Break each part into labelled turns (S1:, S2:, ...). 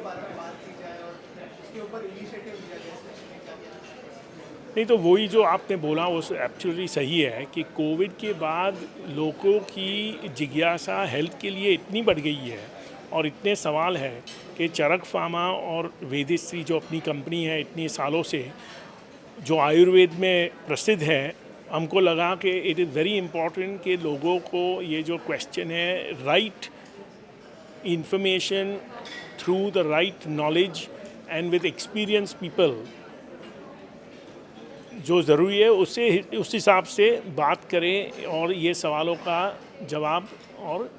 S1: बारे में बात की जाए और उसके ऊपर इनिशिएटिव लिया जाए, स्पेशली क्या क्या?
S2: नहीं, तो वही जो आपने बोला वो एक्चुअली सही है कि कोविड के बाद लोगों की जिज्ञासा हेल्थ के लिए इतनी बढ़ गई है और इतने सवाल हैं कि चरक फार्मा और वेदिश्री जो अपनी कंपनी है इतने सालों से जो आयुर्वेद में प्रसिद्ध है, हमको लगा कि इट इज़ वेरी इम्पॉर्टेंट कि लोगों को ये जो क्वेश्चन है right information through the right knowledge and with experience people जो ज़रूरी है उससे उस हिसाब से बात करें और ये सवालों का जवाब और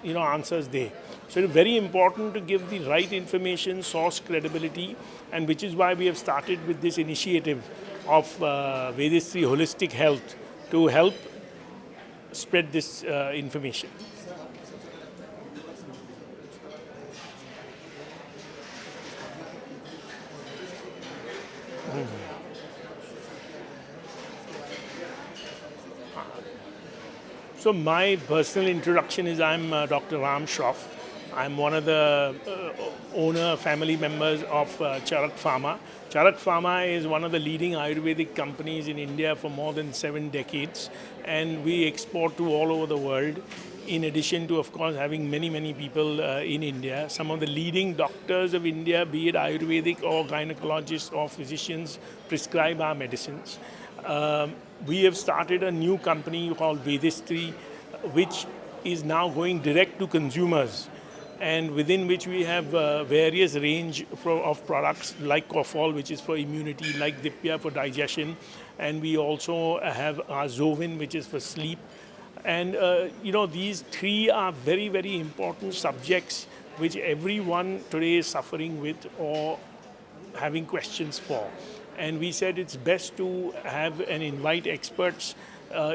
S2: आंसर्स दें. So it's very important to give the right information, source credibility, and which is why we have started with this initiative of Vedistri Holistic Health to help spread this information. So my personal introduction is I'm Dr. Ram Shroff. I'm one of the owner family members of Charak Pharma. Charak Pharma is one of the leading Ayurvedic companies in India for more than 7 decades, and we export to all over the world. In addition to, of course, having many people in India, some of the leading doctors of India, be it Ayurvedic or gynecologists or physicians, prescribe our medicines. We have started a new company called Vedistri, which is now going direct to consumers, and within which we have various range of products like Kofol, which is for immunity, like Dipya for digestion, and we also have our Zovin, which is for sleep. And these three are very important subjects which everyone today is suffering with or having questions for. And we said it's best to have and invite experts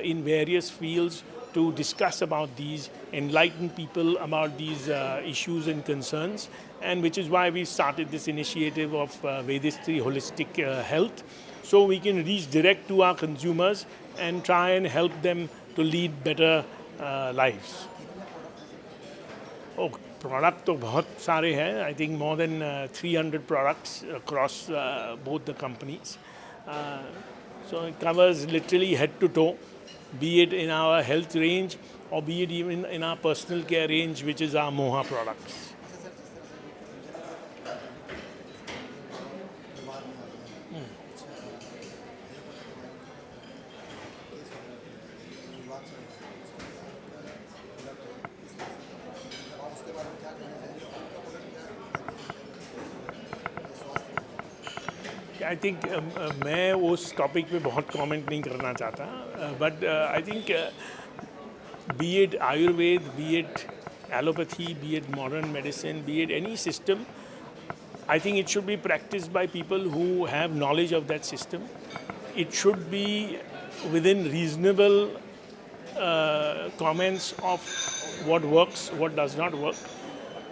S2: in various fields to discuss about these, enlighten people about these issues and concerns, and which is why we started this initiative of Vedistri Holistic Health, so we can reach direct to our consumers and try and help them to lead better lives. Oh, product तो बहुत सारे हैं. I think more than 300 products across both the companies. So it covers literally head to toe, be it in our health range or be it even in our personal care range, which is our Moha products. I think मैं उस topic पे बहुत comment नहीं करना चाहता, but I think be it Ayurveda, be it allopathy, be it modern medicine, be it any system, I think it should be practiced by people who have knowledge of that system. It should be within reasonable comments of what works, what does not work.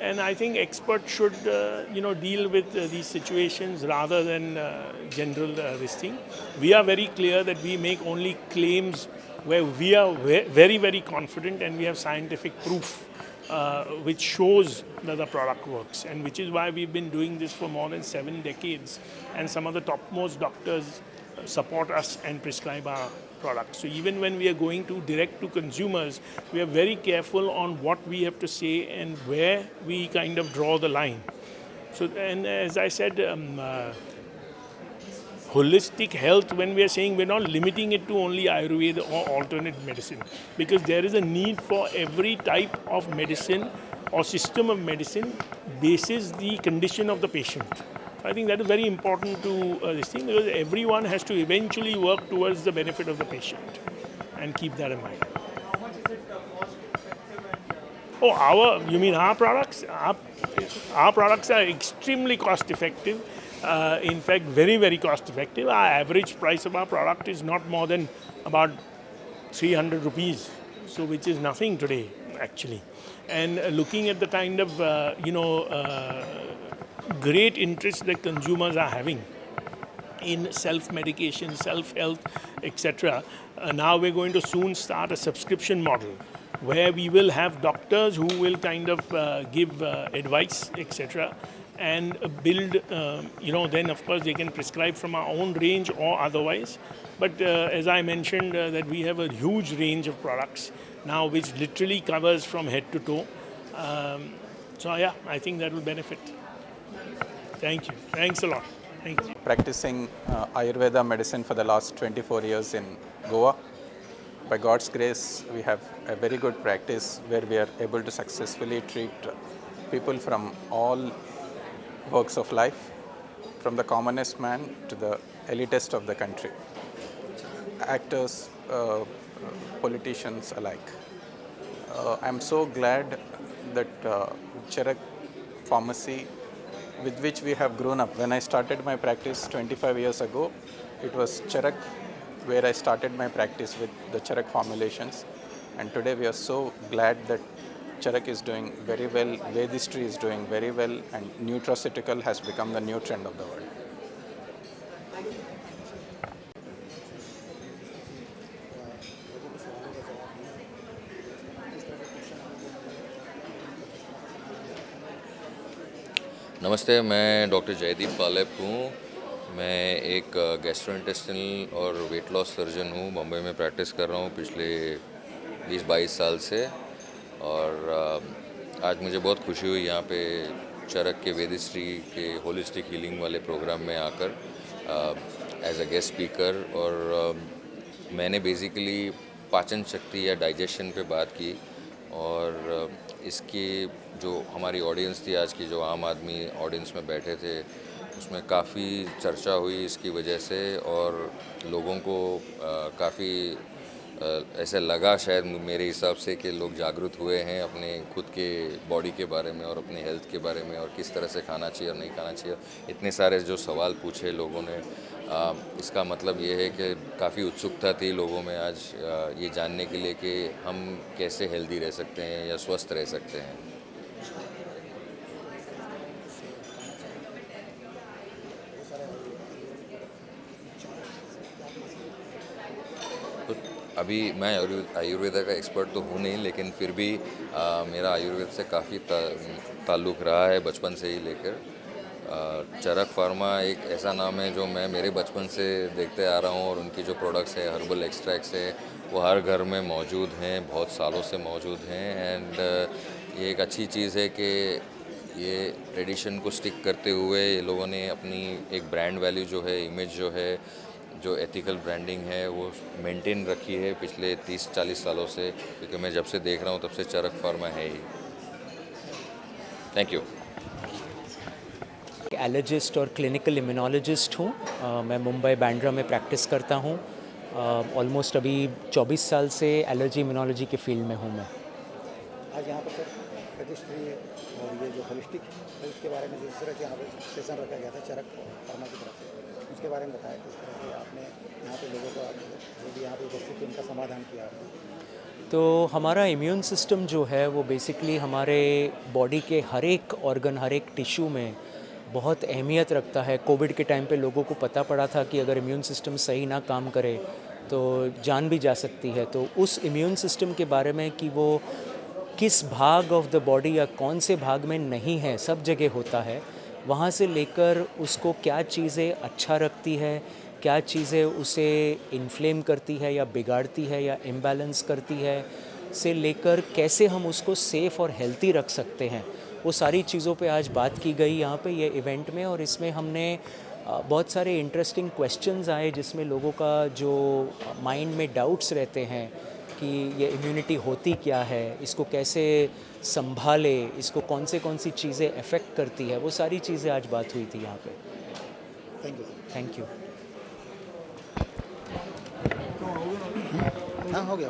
S2: And I think experts should, deal with these situations rather than general this thing. We are very clear that we make only claims where we are very confident and we have scientific proof which shows that the product works, and which is why we've been doing this for more than 7 decades. And some of the topmost doctors support us and prescribe our products. So even when we are going to direct to consumers, we are very careful on what we have to say and where we kind of draw the line. So, and as I said, holistic health, when we are saying, we're not limiting it to only Ayurveda or alternate medicine, because there is a need for every type of medicine or system of medicine bases the condition of the patient. I think that is very important to this thing, because everyone has to eventually work towards the benefit of the patient, and keep that in mind.
S1: How much is it cost effective and
S2: Oh, you mean our products? Our products are extremely cost effective. In fact, very cost effective. Our average price of our product is not more than about 300 rupees, so which is nothing today actually. And looking at the kind of great interest that consumers are having in self-medication, self-health, etc. Now we're going to soon start a subscription model where we will have doctors who will kind of give advice, etc. and build, then of course they can prescribe from our own range or otherwise. But as I mentioned, that we have a huge range of products now which literally covers from head to toe. So yeah, I think that will benefit. Thank you. Thanks a lot. Thank you.
S3: Practicing Ayurveda medicine for the last 24 years in Goa. By God's grace, we have a very good practice where we are able to successfully treat people from all walks of life, from the commonest man to the elitist of the country, actors, politicians alike. I'm so glad that Charak Pharmacy, with which we have grown up. When I started my practice 25 years ago, it was Charak where I started my practice with the Charak formulations. And today we are so glad that Charak is doing very well, Vedistry is doing very well, and nutraceutical has become the new trend of the world.
S4: नमस्ते, मैं doctor Jaideep पालेप हूँ। मैं एक gastrointestinal और weight loss surgeon हूँ। बम्बई में practice कर रहा हूँ पिछले 20-22 साल से। और आज मुझे बहुत खुशी हुई यहाँ पे चरक के वेदिश्री के होलिस्टिक हीलिंग वाले प्रोग्राम में आकर एज अ गेस्ट स्पीकर। और मैंने बेसिकली पाचन शक्ति या डाइजेशन पे बात की, और इसकी जो हमारी ऑडियंस थी आज की, जो आम आदमी ऑडियंस में बैठे थे, उसमें काफ़ी चर्चा हुई इसकी वजह से। और लोगों को काफ़ी ऐसे लगा, शायद मेरे हिसाब से, कि लोग जागरूक हुए हैं अपने खुद के बॉडी के बारे में और अपने हेल्थ के बारे में, और किस तरह से खाना चाहिए और नहीं खाना चाहिए। इतने सारे जो सवाल पूछे लोगों ने, इसका मतलब ये है कि काफ़ी उत्सुकता थी लोगों में आज ये जानने के लिए कि हम कैसे हेल्दी रह सकते हैं या स्वस्थ रह सकते हैं। तो अभी मैं आयुर्वेदा का एक्सपर्ट तो हूँ नहीं, लेकिन फिर भी मेरा आयुर्वेद से काफ़ी ताल्लुक़ रहा है बचपन से ही लेकर। चरक फार्मा एक ऐसा नाम है जो मैं मेरे बचपन से देखते आ रहा हूँ, और उनकी जो प्रोडक्ट्स है, हर्बल एक्सट्रैक्ट्स है, वो हर घर में मौजूद हैं, बहुत सालों से मौजूद हैं। एंड ये एक अच्छी चीज़ है कि ये ट्रेडिशन को स्टिक करते हुए ये लोगों ने अपनी एक ब्रांड वैल्यू जो है, इमेज जो है, जो एथिकल ब्रांडिंग है, वो मेंटेन रखी है पिछले 30-40 सालों से। क्योंकि मैं जब से देख रहा हूँ तब से चरक फार्मा है ही। Thank you.
S5: एलर्जिस्ट और क्लिनिकल इम्यूनोलॉजिस्ट हूँ। मैं मुंबई बांद्रा में प्रैक्टिस करता हूँ। ऑलमोस्ट अभी 24 साल से एलर्जी इम्यूनोलॉजी के फील्ड में हूँ मैं।
S6: आज यहाँ पर सर रजिस्ट्री और ये जो होलिस्टिक हेल्थ के बारे में जिस तरह से यहाँ पर सेशन रखा गया था चरक फार्मा की तरफ से, उसके बारे में बताया किस तरह से आपने यहाँ पे लोगों को जो भी यहाँ पे उपस्थित थे उनका समाधान किया आपने।
S5: तो हमारा इम्यून सिस्टम जो है वो बेसिकली हमारे बॉडी के हर एक ऑर्गन, हर एक टिश्यू में बहुत अहमियत रखता है। कोविड के टाइम पे लोगों को पता पड़ा था कि अगर इम्यून सिस्टम सही ना काम करे तो जान भी जा सकती है। तो उस इम्यून सिस्टम के बारे में कि वो किस भाग ऑफ द बॉडी या कौन से भाग में नहीं है, सब जगह होता है, वहाँ से लेकर उसको क्या चीज़ें अच्छा रखती है, क्या चीज़ें उसे इन्फ्लेम करती है या बिगाड़ती है या इम्बैलेंस करती है, से लेकर कैसे हम उसको सेफ़ और हेल्थी रख सकते हैं, वो सारी चीज़ों पे आज बात की गई यहाँ पे ये इवेंट में। और इसमें हमने बहुत सारे इंटरेस्टिंग क्वेश्चंस आए जिसमें लोगों का जो माइंड में डाउट्स रहते हैं कि ये इम्यूनिटी होती क्या है, इसको कैसे संभाले, इसको कौन सी चीज़ें अफेक्ट करती है, वो सारी चीज़ें आज बात हुई थी यहाँ पे।
S6: Thank you.
S5: Thank you.
S6: हाँ, हो गया।